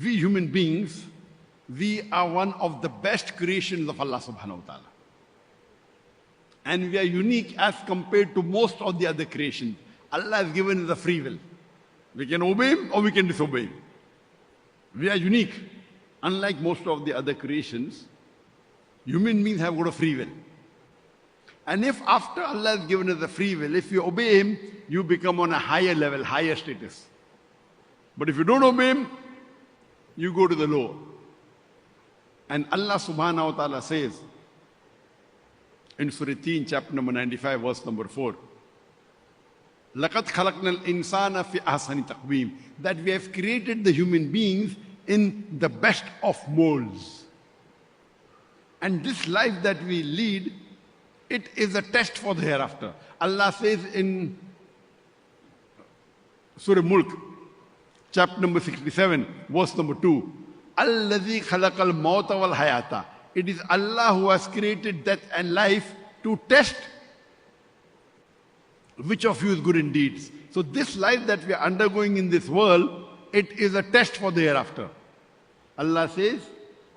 we human beings, we are one of the best creations of Allah subhanahu wa ta'ala. And we are unique as compared to most of the other creations. Allah has given us a free will. We can obey Him or we can disobey Him. We are unique. Unlike most of the other creations, human beings have got a free will. And if after Allah has given us a free will, if you obey Him, you become on a higher level, higher status. But if you don't obey Him, you go to the lower. And Allah subhanahu wa ta'ala says in Surah 3, chapter number 95, verse number 4, لَقَدْ خَلَقْنَا الْإِنسَانَ فِي أَحْسَنِ تَقْوِيمٍ, that we have created the human beings in the best of molds. And this life that we lead, it is a test for the hereafter. Allah says in Surah Mulk, chapter number 67, verse number 2, الَّذِي خَلَقَ الْمَوْتَ وَالْحَيَاةَ. It is Allah who has created death and life to test which of you is good in deeds. So this life that we are undergoing in this world, it is a test for the hereafter. Allah says,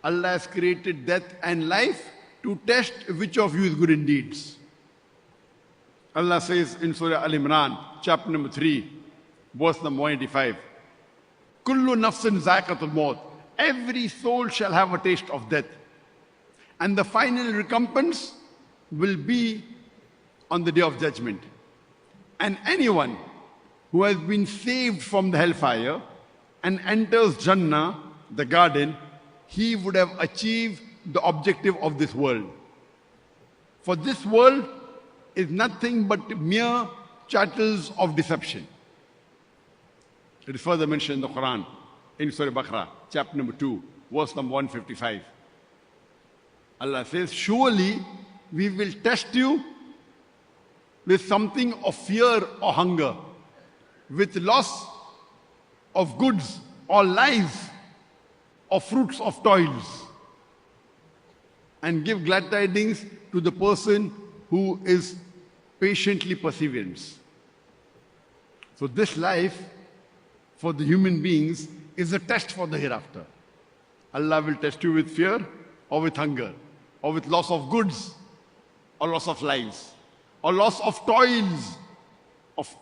Allah has created death and life to test which of you is good in deeds. Allah says in Surah Al-Imran, chapter number 3, verse number 185, Kullu nafsin zaiqatul maut. Every soul shall have a taste of death. And the final recompense will be on the day of judgment. And anyone who has been saved from the hellfire and enters Jannah, the garden, he would have achieved the objective of this world. For this world is nothing but mere chattels of deception. It is further mentioned in the Quran, in Surah Baqarah, chapter number 2, verse number 155. Allah says, surely we will test you with something of fear or hunger, with loss of goods or life or fruits of toils, and give glad tidings to the person who is patiently perseverance. So this life for the human beings is a test for the hereafter. Allah will test you with fear or with hunger, or with loss of goods, or loss of lives, or loss of toils, of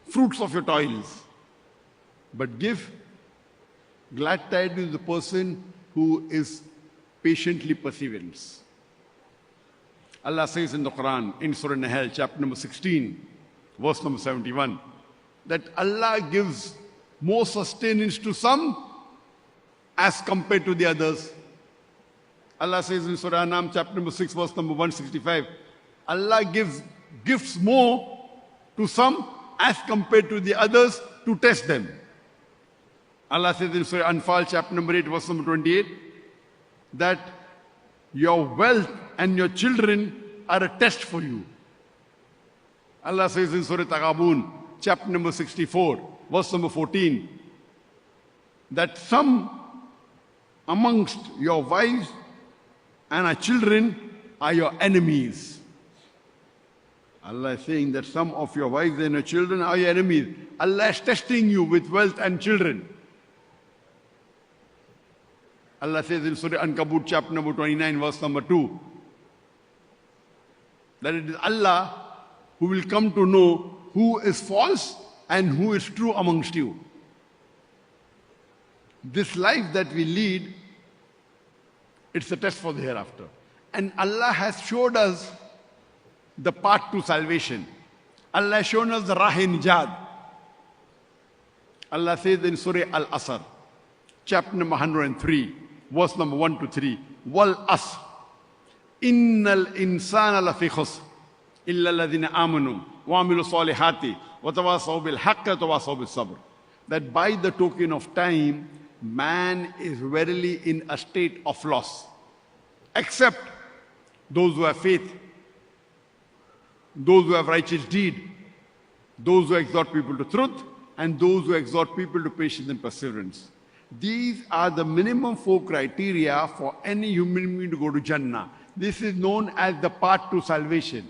fruits of your toils. But give glad tidings to the person who is patiently perseverance. Allah says in the Quran, in Surah Nahl, chapter number 16, verse number 71, that Allah gives more sustenance to some as compared to the others. Allah says in Surah Anam, chapter number 6, verse number 165, Allah gives gifts more to some as compared to the others to test them. Allah says in Surah Anfal, chapter number 8, verse number 28, that your wealth and your children are a test for you. Allah says in Surah Taghabun, chapter number 64, verse number 14, that some amongst your wives and our children are your enemies. Allah is saying that some of your wives and your children are your enemies. Allah is testing you with wealth and children. Allah says in Surah Ankabut, chapter number 29, verse number 2, that it is Allah who will come to know who is false and who is true amongst you. This life that we lead, it's a test for the hereafter. And Allah has showed us the path to salvation. Allah has shown us the Rah-e-Nijat. Allah says in Surah Al-Asr, chapter number 103, verse number 1 to 3, Wal-Asr, Innal insana lafi khusr, illa alladhina amanu, wa amilu salihati, wa tawasaw bil haqqi wa tawasaw bis sabr. That by the token of time, man is verily in a state of loss, except those who have faith, those who have righteous deed, those who exhort people to truth, and those who exhort people to patience and perseverance. These are the minimum 4 criteria for any human being to go to Jannah. This is known as the path to salvation.